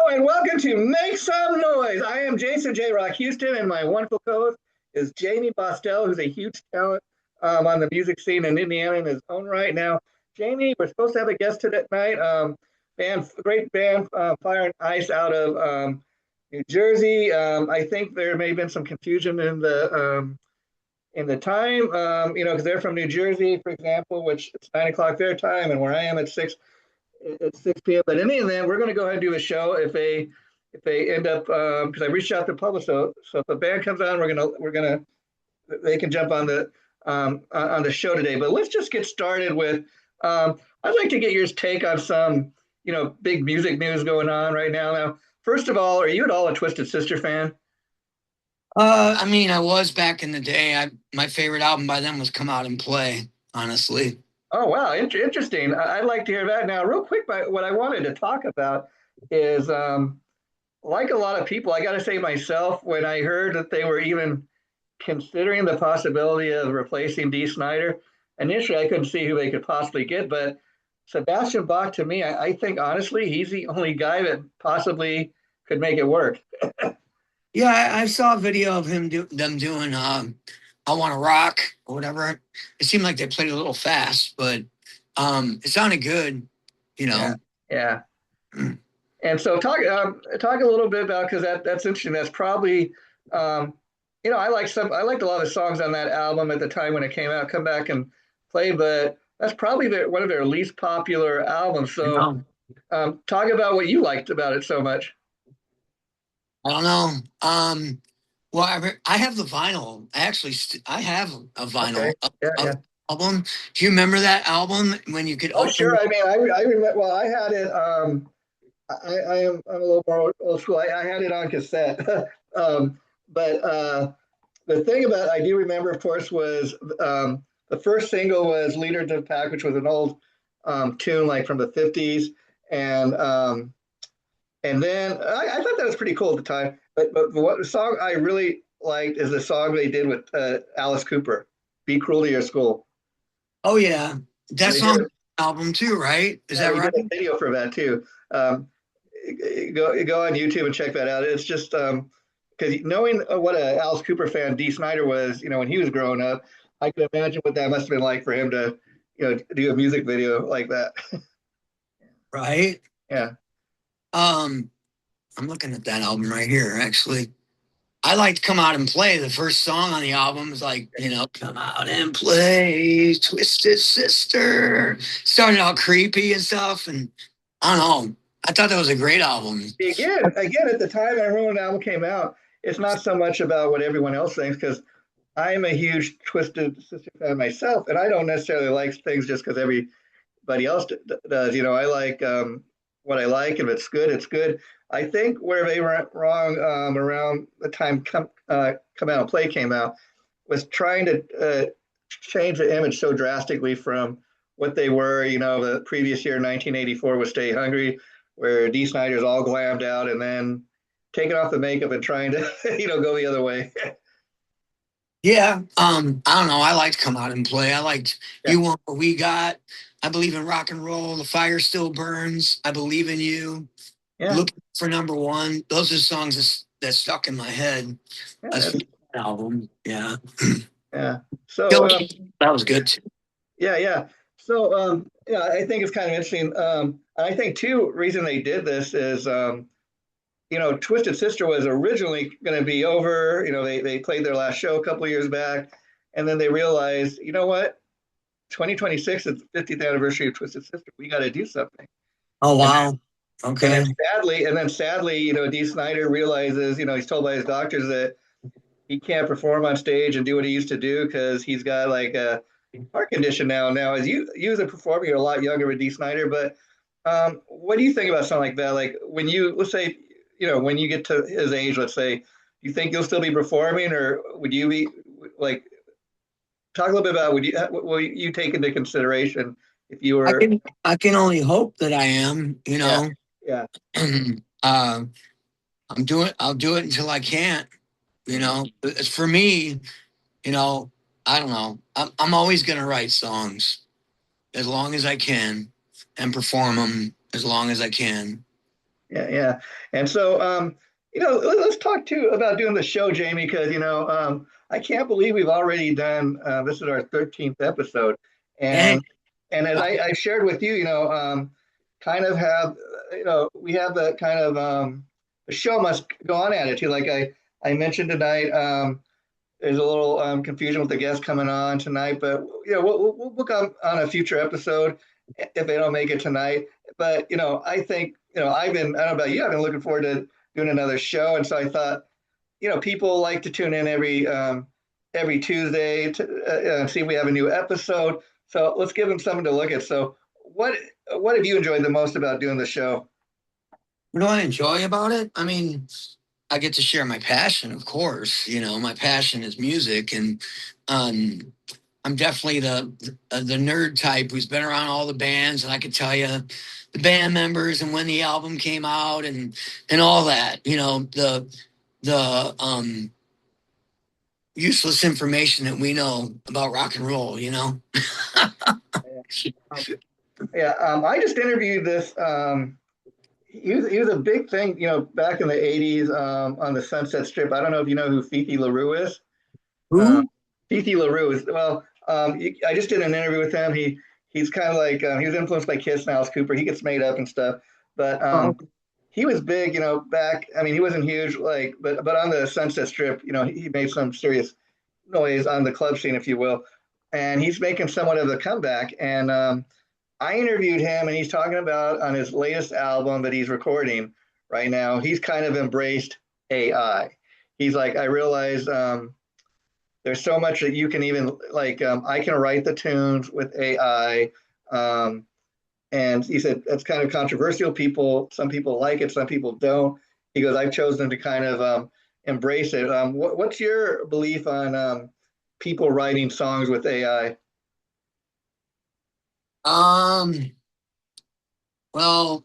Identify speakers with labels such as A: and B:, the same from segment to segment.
A: and welcome to Make Some Noise. I am Jason J. Rock Houston, and my wonderful co-host is Jamie Bostel, who's a huge talent on the music scene in Indiana in his own right. Now, Jamie, we're supposed to have a guest tonight. Great band, Fire and Ice out of New Jersey. I think there may have been some confusion in the time, because they're from New Jersey, for example, which it's 9 o'clock their time, and where I am at 6 p.m. But in any event, we're going to go ahead and do a show if they end up because I reached out to public. So if a band comes on, we're gonna they can jump on the show today. But let's just get started with. I'd like to get your take on some big music news going on right now. Now, first of all, are you at all a Twisted Sister fan?
B: I mean, I was back in the day. My favorite album by them was Come Out and Play, honestly.
A: Oh wow, interesting. I'd like to hear that now. Real quick, what I wanted to talk about is like a lot of people, I got to say myself, when I heard that they were even considering the possibility of replacing Dee Snider, initially I couldn't see who they could possibly get, but Sebastian Bach, to me, I think honestly, he's the only guy that possibly could make it work.
B: Yeah, I saw a video of them doing I Want to Rock or whatever. It seemed like they played a little fast, but it sounded good, you know.
A: Yeah. And so talk a little bit about, because that's interesting. That's probably I liked a lot of the songs on that album at the time when it came out. Come Back and Play, but that's probably one of their least popular albums. So talk about what you liked about it so much.
B: I don't know. Well, I have the vinyl. I have a vinyl
A: Okay.
B: album. Do you remember that album when you could
A: Oh,
B: open?
A: sure. I mean, I remember. Well, I had it. I'm a little more old school. I had it on cassette. But the thing about I do remember, of course, was the first single was "Leader to the Pack," which was an old tune like from the '50s, and then I thought that was pretty cool at the time. But what the song I really liked is the song they did with Alice Cooper, "Be Cruel to Your School."
B: Oh yeah, that's on the album too, right? Is that right?
A: Did a video for that too. Go on YouTube and check that out. It's just because knowing what a Alice Cooper fan Dee Snider was, when he was growing up, I can imagine what that must have been like for him to, do a music video like that.
B: Right.
A: Yeah.
B: I'm looking at that album right here, actually. I liked Come Out and Play. The first song on the album is like, Come Out and Play, Twisted Sister. Started out creepy and stuff. And I don't know. I thought that was a great album.
A: Again, at the time I remember when the album came out, it's not so much about what everyone else thinks, because I'm a huge Twisted Sister fan myself, and I don't necessarily like things just because everybody else does. I like what I like. If it's good, it's good. I think where they went wrong around the time Come Out and Play came out was trying to change the image so drastically from what they were. The previous year, 1984, was Stay Hungry, where Dee Snider's all glammed out and then taking off the makeup and trying to, go the other way.
B: Yeah. I don't know. I liked Come Out and Play. I liked You Want What We Got. I Believe in Rock and Roll. The Fire Still Burns. I Believe in You.
A: Yeah.
B: Looking for Number One. Those are songs that stuck in my head. That's an album. Yeah.
A: Yeah. So
B: that was good too.
A: Yeah. So I think it's kind of interesting. I think too, reason they did this is Twisted Sister was originally going to be over. They played their last show a couple of years back, and then they realized, you know what, 2026 is the 50th anniversary of Twisted Sister. We got to do something.
B: Oh wow. Okay.
A: And then sadly, Dee Snider realizes, he's told by his doctors that he can't perform on stage and do what he used to do because he's got like a heart condition now. Now, as you as a performer, you're a lot younger with Dee Snider, but what do you think about something like that? Like when let's say, when you get to his age, let's say, do you think you'll still be performing, or would you be like, talk a little bit about what will you take into consideration if you were?
B: I can only hope that I am,
A: Yeah.
B: I'll do it until I can't, As for me, I don't know. I'm always going to write songs as long as I can and perform them as long as I can.
A: Yeah, yeah. And so, let's talk too about doing the show, Jamie, because I can't believe we've already done. This is our 13th episode,
B: Dang.
A: and as I shared with you, kind of have, we have the kind of the show must go on attitude. Like I mentioned tonight, there's a little confusion with the guests coming on tonight, but we'll book on a future episode if they don't make it tonight. But I think I don't know about you, I've been looking forward to doing another show, and so I thought people like to tune in every Tuesday to see if we have a new episode. So let's give them something to look at. So what have you enjoyed the most about doing the show?
B: What do I enjoy about it? I mean, I get to share my passion, of course. My passion is music, and um, I'm definitely the nerd type who's been around all the bands, and I could tell you the band members and when the album came out and all that. The useless information that we know about rock and roll.
A: Um, yeah, I just interviewed this. He was a big thing, back in the '80s on the Sunset Strip. I don't know if you know who Fifi LaRue is. Um,
B: Who?
A: Fifi LaRue is well. I just did an interview with him. He's kind of like he was influenced by Kiss and Alice Cooper. He gets made up and stuff, but
B: Oh,
A: he was big, back. I mean, he wasn't huge, like, but on the Sunset Strip, he made some serious noise on the club scene, if you will, and he's making somewhat of a comeback. And I interviewed him, and he's talking about on his latest album that he's recording right now. He's kind of embraced AI. He's like, I realized there's so much that you can even like. I can write the tunes with AI, and he said that's kind of controversial. Some people like it, some people don't. He goes, I've chosen to kind of embrace it. What's your belief on people writing songs with AI?
B: um. Well,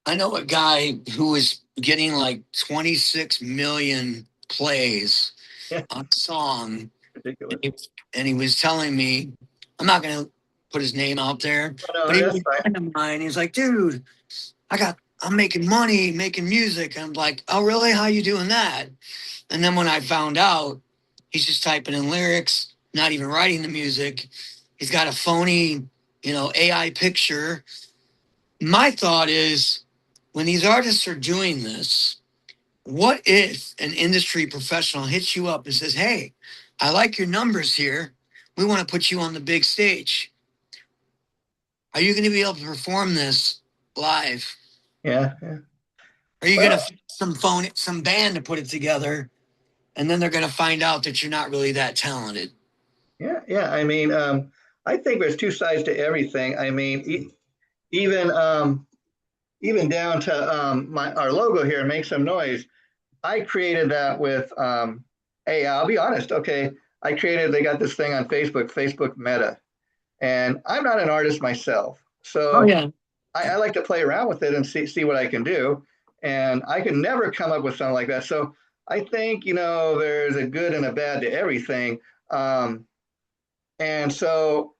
B: I know a guy who was getting like 26 million plays
A: Yeah,
B: on a song, and
A: ridiculous.
B: he was telling me, I'm not going to put his name out there,
A: No,
B: but
A: no,
B: he was
A: that's
B: a
A: fine.
B: friend of mine. He's like, dude, I'm making money making music. I'm like, oh, really? How you doing that? And then when I found out, he's just typing in lyrics, not even writing the music. He's got a phony, AI picture. My thought is, when these artists are doing this, what if an industry professional hits you up and says, hey, I like your numbers here. We want to put you on the big stage. Are you going to be able to perform this live?
A: Yeah, yeah.
B: Are you going to
A: Well,
B: find some band to put it together, and then they're going to find out that you're not really that talented?
A: yeah, yeah. I mean, I think there's two sides to everything. I mean, even even down to my our logo here, Make Some Noise. I created that with AI. I'll be honest. Okay, I created. They got this thing on Facebook, Facebook Meta, and I'm not an artist myself,
B: Oh
A: so
B: yeah.
A: I like to play around with it and see what I can do. And I could never come up with something like that. So I think there's a good and a bad to everything. Um, and so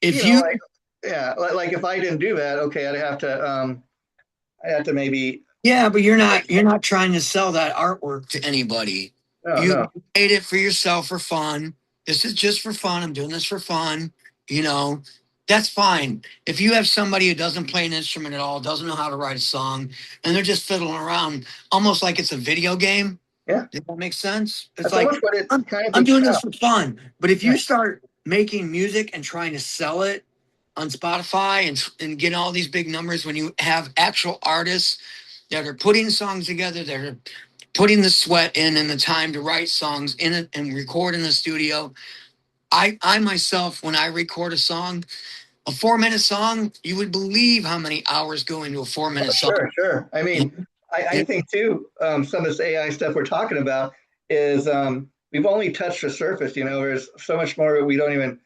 B: If you
A: like yeah, like if I didn't do that, okay, I'd have to maybe
B: Yeah, but you're not trying to sell that artwork to anybody.
A: no,
B: You
A: no,
B: made it for yourself for fun. This is just for fun. I'm doing this for fun. You know, that's fine. If you have somebody who doesn't play an instrument at all, doesn't know how to write a song, and they're just fiddling around almost like it's a video game,
A: yeah,
B: does that make sense? It's
A: that's
B: like
A: almost what it
B: I'm
A: kind of
B: I'm doing this
A: becomes.
B: for fun. But if
A: Yeah,
B: you start making music and trying to sell it on Spotify and get all these big numbers when you have actual artists that are putting songs together, that are putting the sweat in and the time to write songs in it and record in the studio. I myself, when I record a song, a 4 minute song, you would believe how many hours go into a 4 minute song.
A: sure, sure. I mean, I think too, some of this AI stuff we're talking about is we've only touched the surface. There's so much more we don't even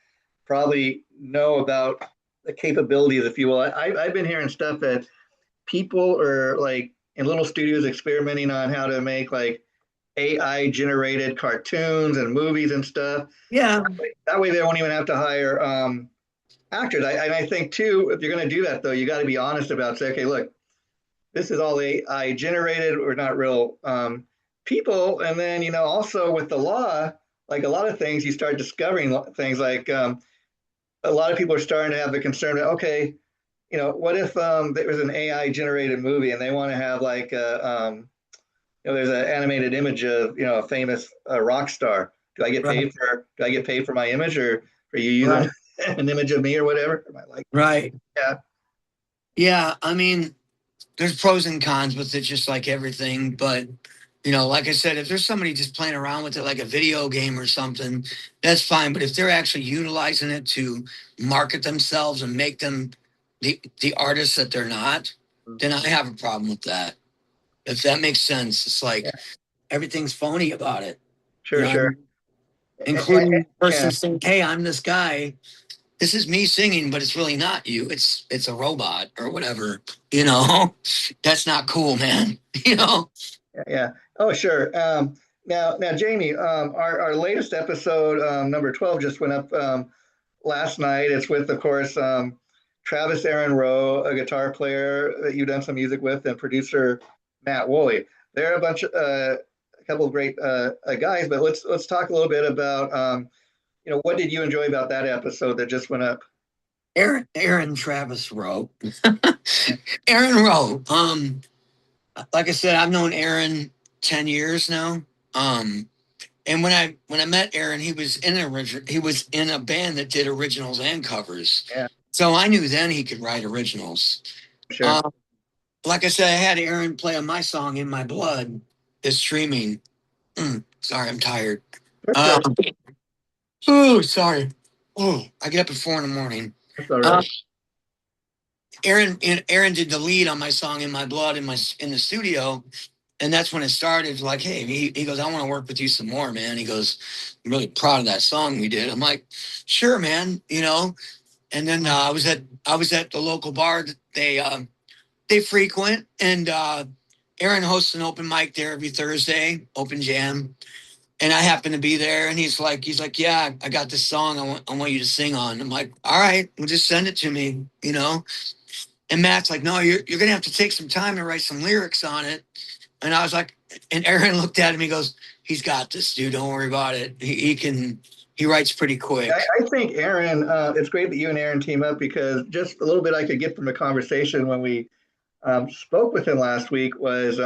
A: probably know about the capabilities, if you will. I've been hearing stuff that people are like in little studios experimenting on how to make like AI generated cartoons and movies and stuff.
B: Yeah.
A: That way they won't even have to hire actors. I think too, if you're going to do that though, you got to be honest about say, okay, look, this is all AI generated. We're not real people. And then also with the law, like a lot of things, you start discovering things like a lot of people are starting to have the concern that okay, what if there was an AI generated movie and they want to have like there's an animated image of a famous rock star.
B: Right.
A: Do I get paid for my image or for you using
B: Right.
A: an image of me or whatever? Am I like
B: Right.
A: yeah,
B: Yeah. I mean, there's pros and cons with it, just like everything. But, like I said, if there's somebody just playing around with it like a video game or something, that's fine. But if they're actually utilizing it to market themselves and make them the artists that they're not, then I have a problem with that. If that makes sense, it's
A: yeah,
B: like everything's phony about it.
A: sure, sure,
B: Including the
A: yeah,
B: person saying, "Hey, I'm this guy. This is me singing, but it's really not you. It's a robot or whatever." You know, that's not cool, man. You know.
A: yeah. Oh, sure. Now, Jamie, our latest episode, number 12, just went up last night. It's with, of course, Travis Aaron Rowe, a guitar player that you've done some music with, and producer Matt Woolley. They're a couple of great guys. But let's talk a little bit about, what did you enjoy about that episode that just went up?
B: Aaron Travis Rowe. Aaron Rowe. Like I said, I've known Aaron 10 years now. Um, and when I met Aaron, he was in a band that did originals and covers.
A: Yeah,
B: So I knew then he could write originals.
A: sure.
B: Um, like I said, I had Aaron play on my song "In My Blood" is streaming. Sorry, I'm tired.
A: That's
B: Uh,
A: good.
B: oh, sorry. Oh, I get up at 4 in the morning.
A: That's all
B: Uh,
A: right.
B: Aaron did the lead on my song "In My Blood" in the studio, and that's when it started. Like, hey, he goes, "I want to work with you some more, man." He goes, "I'm really proud of that song we did." I'm like, "Sure, man," And then I was at the local bar that they frequent, and Aaron hosts an open mic there every Thursday, open jam. And I happen to be there, and he's like, "Yeah, I got this song I want you to sing on." I'm like, "All right, well, just send it to me." And Matt's like, "No, you're gonna have to take some time to write some lyrics on it." And I was like, and Aaron looked at him. He goes, "He's got this, dude. Don't worry about it. He writes pretty quick."
A: I think Aaron, it's great that you and Aaron team up because just a little bit I could get from the conversation when we spoke with him last week was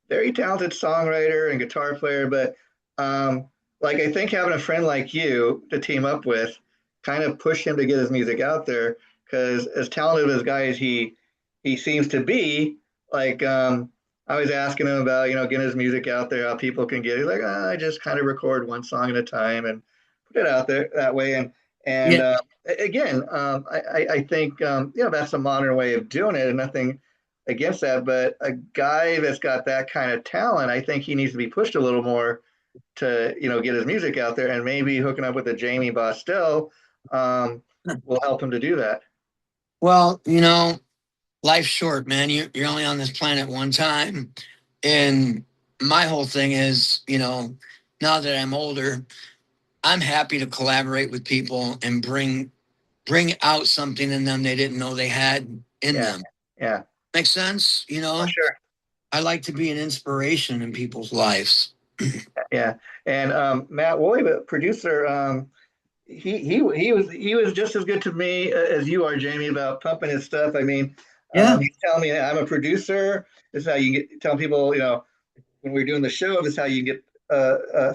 A: very talented songwriter and guitar player, but like I think having a friend like you to team up with kind of pushed him to get his music out there because as talented as guy as he seems to be, like I was asking him about getting his music out there, how people can get. He's like, I just kind of record one song at a time and put it out there that way. And
B: Yeah,
A: again, I think that's a modern way of doing it, and nothing against that. But a guy that's got that kind of talent, I think he needs to be pushed a little more to get his music out there, and maybe hooking up with a Jammie Bostel will help him to do that.
B: well, life's short, man. You're only on this planet one time. And my whole thing is, now that I'm older, I'm happy to collaborate with people and bring out something in them they didn't know they had in
A: Yeah,
B: them.
A: yeah,
B: Makes sense?
A: oh, sure.
B: I like to be an inspiration in people's lives.
A: Yeah, and Matt Woolley, the producer, he was just as good to me as you are, Jamie, about pumping his stuff. I mean,
B: Yeah.
A: he's telling me I'm a producer. This is how you get tell people, when we're doing the show, this is how you get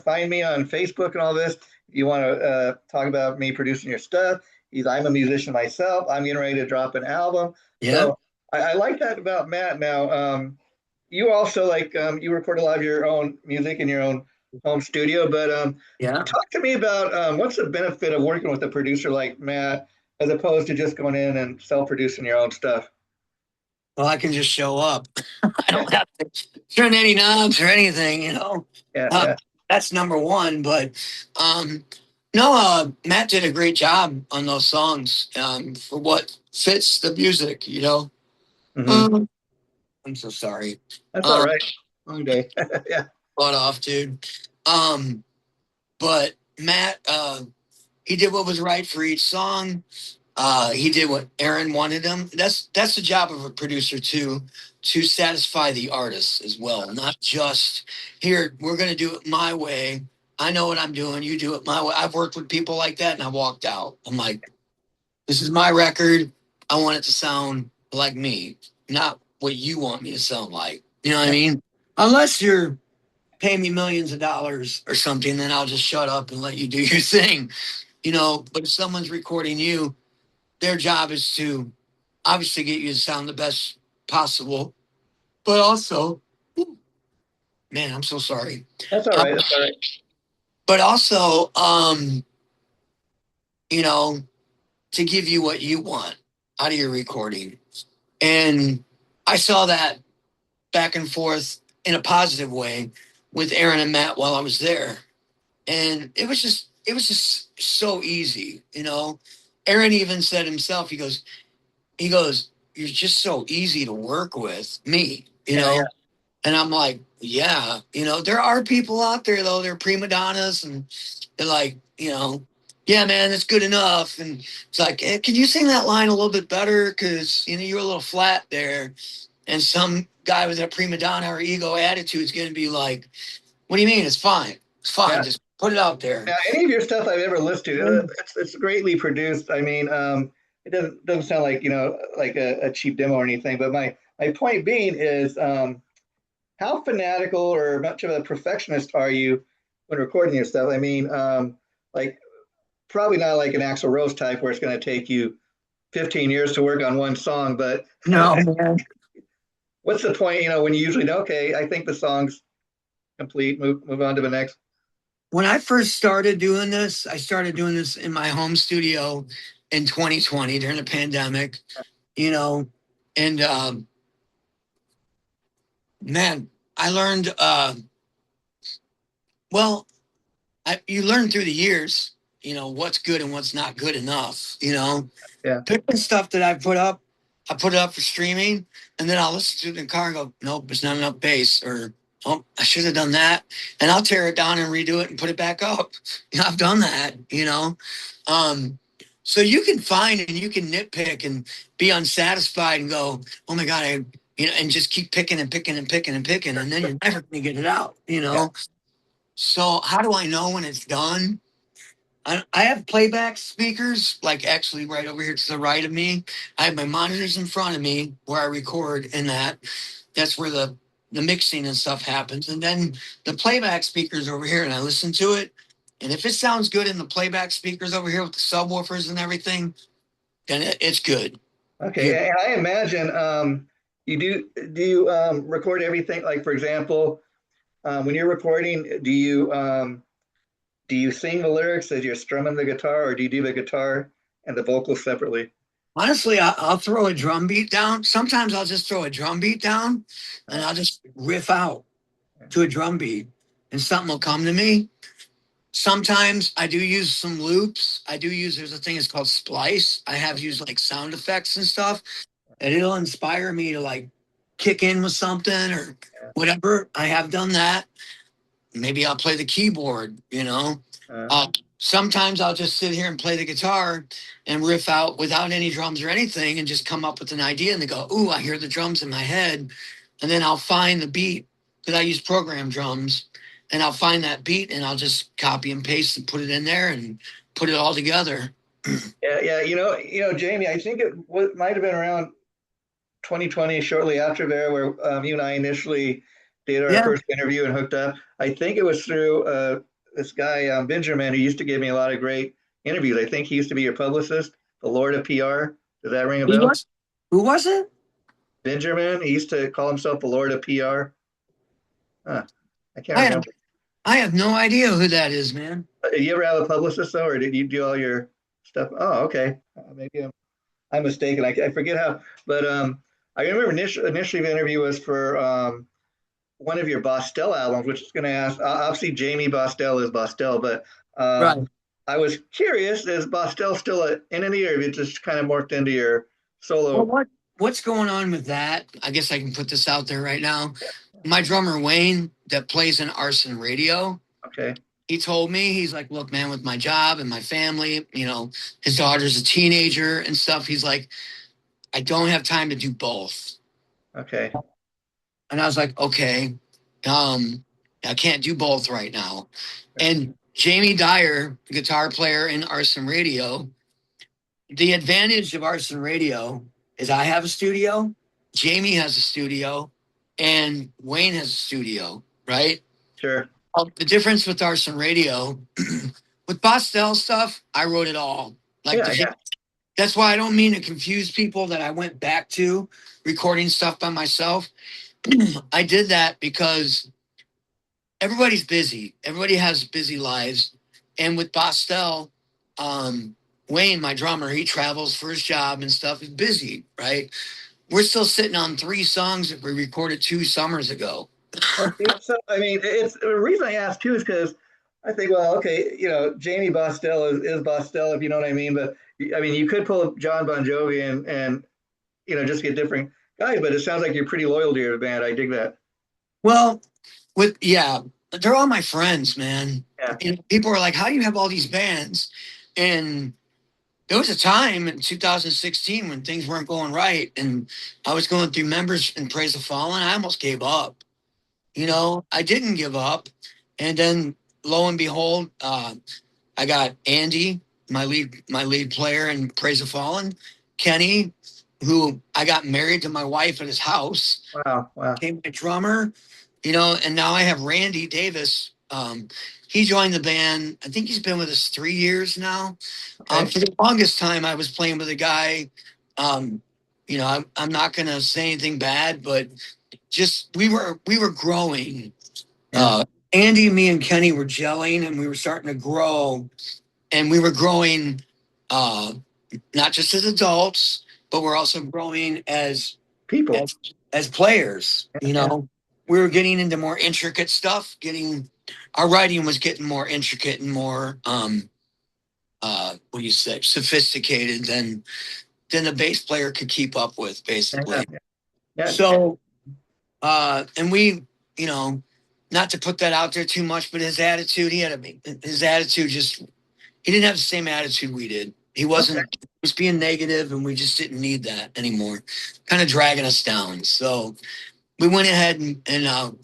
A: find me on Facebook and all this. You want to talk about me producing your stuff. I'm a musician myself. I'm getting ready to drop an album.
B: Yeah.
A: So I like that about Matt. Now, you also like you record a lot of your own music in your own home studio, but
B: Yeah.
A: talk to me about what's the benefit of working with a producer like Matt as opposed to just going in and self-producing your own stuff.
B: Well, I can just show up. I
A: Yeah,
B: don't have to turn any knobs or anything.
A: yeah,
B: Uh,
A: yeah,
B: that's number one. But um, no, Matt did a great job on those songs for what fits the music.
A: hmm
B: Um, I'm so sorry.
A: that's all
B: Um,
A: right. Long day. Yeah,
B: butt off, dude. But Matt, he did what was right for each song. He did what Aaron wanted him. That's the job of a producer too, to satisfy the artist as well, not just here. We're going to do it my way. I know what I'm doing. You do it my way. I've worked with people like that, and I walked out. I'm like, this is my record. I want it to sound like me, not what you want me to sound like. You know what I mean? Unless you're paying me millions of dollars or something, then I'll just shut up and let you do your thing. You know, but if someone's recording you, their job is to obviously get you to sound the best possible, but also, man, I'm so sorry.
A: That's all right. That's all right.
B: But also, you know, to give you what you want out of your recording. And I saw that back and forth in a positive way with Aaron and Matt while I was there. And it was just so easy, you know. Aaron even said himself, he goes, you're just so easy to work with, me, you
A: Yeah,
B: know.
A: yeah.
B: And I'm like, yeah, you know, there are people out there though, they're prima donnas and they're like, you know, yeah, man, that's good enough. And it's like, can you sing that line a little bit better? Because, you know, you're a little flat there. And some guy with a prima donna or ego attitude is going to be like, what do you mean? It's fine. It's fine.
A: Yeah.
B: Just put it out there.
A: Yeah, any of your stuff I've ever listened to, it's greatly produced. I mean, it doesn't sound like like a cheap demo or anything. But my point being is, how fanatical or much of a perfectionist are you when recording your stuff? I mean, like probably not like an Axl Rose type where it's going to take you 15 years to work on one song. But
B: No, man.
A: what's the point? When you usually know, okay, I think the song's complete. Move on to the next.
B: When I first started doing this, I started doing this in my home studio in 2020 during the pandemic, you know, and man, I learned, well, you learn through the years, you know, what's good and what's not good enough, you know.
A: Yeah.
B: Picking stuff that I put it up for streaming, and then I'll listen to it in the car and go, nope, there's not enough bass, or oh, I should have done that, and I'll tear it down and redo it and put it back up. You know, I've done that, you know. Um, so you can find and you can nitpick and be unsatisfied and go, oh my god, and just keep picking and picking and picking and picking, and then you're never going to get it out, you
A: Yeah.
B: know. So how do I know when it's done? I have playback speakers, like actually right over here to the right of me. I have my monitors in front of me where I record, and that's where the mixing and stuff happens. And then the playback speakers over here, and I listen to it. And if it sounds good in the playback speakers over here with the subwoofers and everything, then it's good. You
A: Okay, and I imagine you record everything? Like for example, when you're recording, do you sing the lyrics as you're strumming the guitar, or do you do the guitar and the vocals separately?
B: honestly, I'll throw a drum beat down. Sometimes I'll just throw a drum beat down, and I'll just riff out to a drum beat, and something will come to me. Sometimes I do use some loops. There's a thing it's called splice. I have used like sound effects and stuff, and it'll inspire me to like kick in with something or whatever. I have done that. Maybe I'll play the keyboard, you know.
A: Uh,
B: Uh, Sometimes I'll just sit here and play the guitar and riff out without any drums or anything and just come up with an idea and they go, ooh, I hear the drums in my head. And then I'll find the beat because I use program drums and I'll find that beat and I'll just copy and paste and put it in there and put it all together.
A: yeah, yeah. Jamie, I think might have been around 2020, shortly after there, where you and I initially did our
B: Yeah.
A: first interview and hooked up. I think it was through this guy Benjamin, who used to give me a lot of great interviews. I think he used to be your publicist, the Lord of PR. Does that ring a
B: He
A: bell?
B: was, who was it?
A: Benjamin. He used to call himself the Lord of PR. I can't
B: I have,
A: remember.
B: I have no idea who that is, man.
A: Did you ever have a publicist though, or did you do all your stuff? Oh, okay. Maybe I'm mistaken. I forget how, but I remember initially the interview was for one of your Bostel albums, which is going to ask. Obviously, Jamie Bostel is Bostel, but
B: Right.
A: I was curious: is Bostel still an entity, or it just kind of morphed into your
B: Well,
A: solo?
B: what's going on with that? I guess I can put this out there right now. My drummer Wayne that plays in Arson Radio,
A: Okay.
B: he told me, he's like, look, man, with my job and my family, you know, his daughter's a teenager and stuff. He's like, I don't have time to do both.
A: Okay.
B: And I was like, okay, I can't do both right now. And Jamie Dyer, guitar player in Arson Radio, the advantage of Arson Radio is I have a studio, Jamie has a studio, and Wayne has a studio, right?
A: Sure.
B: The difference with Arson Radio, with Bostel stuff, I wrote it all. Like
A: Yeah, yeah.
B: that's why I don't mean to confuse people that I went back to recording stuff by myself. I did that because everybody's busy. Everybody has busy lives. And with Bostel, Wayne, my drummer, he travels for his job and stuff. He's busy, right? We're still sitting on 3 songs that we recorded 2 summers ago.
A: Well, so I mean, it's the reason I asked too is because I think, well, okay, Jamie Bostel is Bostel, if you know what I mean. But I mean, you could pull John Bon Jovi and just get different guys. But it sounds like you're pretty loyal to your band. I dig that.
B: Well, they're all my friends, man.
A: Yeah.
B: And people are like, how do you have all these bands? And there was a time in 2016 when things weren't going right, and I was going through members in Praise the Fallen. I almost gave up. I didn't give up. And then lo and behold, I got Andy, my lead player in Praise the Fallen, Kenny, who I got married to my wife at his house.
A: Wow.
B: Became my drummer, and now I have Randy Davis. He joined the band. I think he's been with us 3 years now.
A: Okay.
B: For the longest time, I was playing with a guy. I'm not going to say anything bad, but just we were growing.
A: Yeah.
B: Andy, me, and Kenny were gelling, and we were starting to grow, and we were growing not just as adults, but we're also growing as
A: People.
B: as players.
A: Yeah.
B: We were getting into more intricate stuff. Our writing was getting more intricate and more what do you say, sophisticated than the bass player could keep up with, basically.
A: Yeah.
B: So, and we, not to put that out there too much, but his attitude, he didn't have the same attitude we did. He wasn't, he was being negative, and we just didn't need that anymore. Kind of dragging us down. So we went ahead and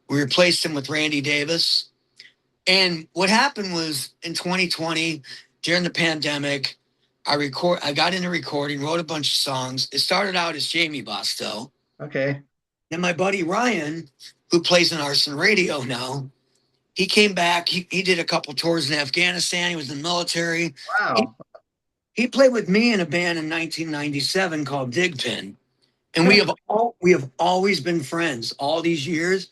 B: we replaced him with Randy Davis. And what happened was in 2020, during the pandemic, I got into recording, wrote a bunch of songs. It started out as Jamie Bostel.
A: Okay.
B: Then my buddy Ryan, who plays in Arson Radio now, he came back. He did a couple tours in Afghanistan. He was in the military.
A: Wow.
B: He played with me in a band in 1997 called Digpin. And we have always been friends all these years.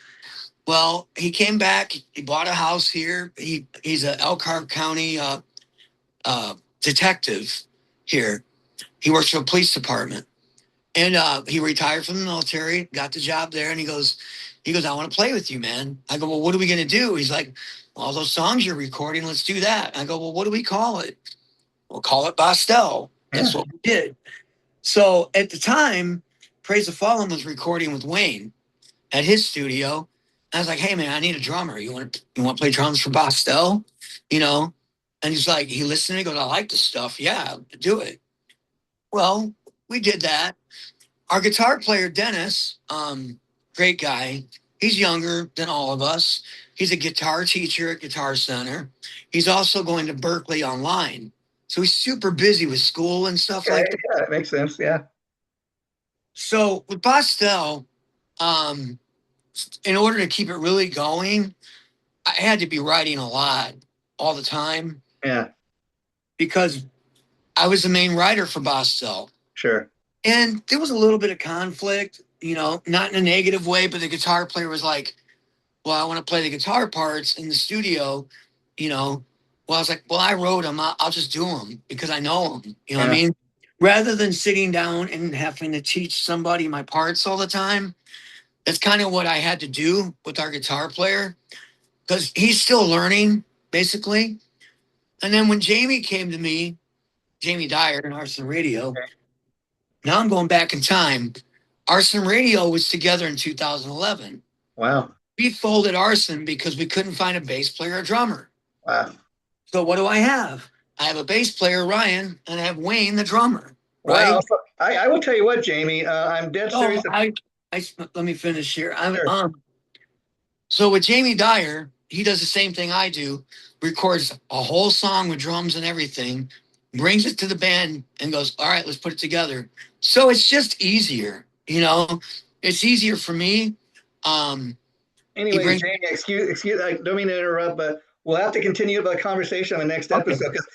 B: Well, he came back. He bought a house here. He's a Elkhart County detective here. He works for the police department. And he retired from the military, got the job there, and he goes, I want to play with you, man. I go, well, what are we going to do? He's like, well, all those songs you're recording, let's do that. I go, well, what do we call it? We'll call it Bostel. That's what we did. So at the time, Praise the Fallen was recording with Wayne at his studio. I was like, hey, man, I need a drummer. You want to play drums for Bostel? And he's like, he listened, he goes, I like this stuff. Yeah, do it. Well, we did that. Our guitar player, Dennis, great guy. He's younger than all of us. He's a guitar teacher at Guitar Center. He's also going to Berkeley online. So he's super busy with school and stuff like that.
A: Yeah, that makes sense. Yeah.
B: So with Bostel, in order to keep it really going, I had to be writing a lot all the time.
A: Yeah.
B: Because I was the main writer for Bostel.
A: Sure.
B: And there was a little bit of conflict, not in a negative way, but the guitar player was like, well, I want to play the guitar parts in the studio, Well, I was like, well, I wrote them. I'll just do them because I know them. You know what I mean? Rather than sitting down and having to teach somebody my parts all the time, that's kind of what I had to do with our guitar player because he's still learning, basically. And then when Jamie came to me, Jamie Dyer in Arson Radio, now I'm going back in time. Arson Radio was together in 2011.
A: Wow.
B: We folded Arson because we couldn't find a bass player or drummer.
A: Wow.
B: So what do I have? I have a bass player, Ryan, and I have Wayne, the drummer,
A: Wow.
B: right?
A: So I will tell you what, Jamie. I'm dead
B: So
A: serious.
B: I let me finish here.
A: Sure.
B: So with Jamie Dyer, he does the same thing I do, records a whole song with drums and everything, brings it to the band and goes, all right, let's put it together. So it's just easier, you know, it's easier for me. Um, he
A: Anyways,
B: brings,
A: Jamie, excuse, I don't mean to interrupt, but we'll have to continue the conversation on the next
B: okay.
A: episode because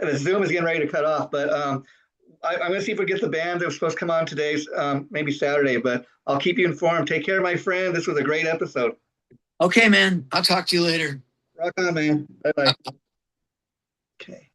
A: the Zoom is getting ready to cut off. But I'm going to see if we get the band that was supposed to come on today, maybe Saturday. But I'll keep you informed. Take care, my friend. This was a great episode.
B: Okay, man, I'll talk to you later.
A: Rock on, man. Bye bye. Okay.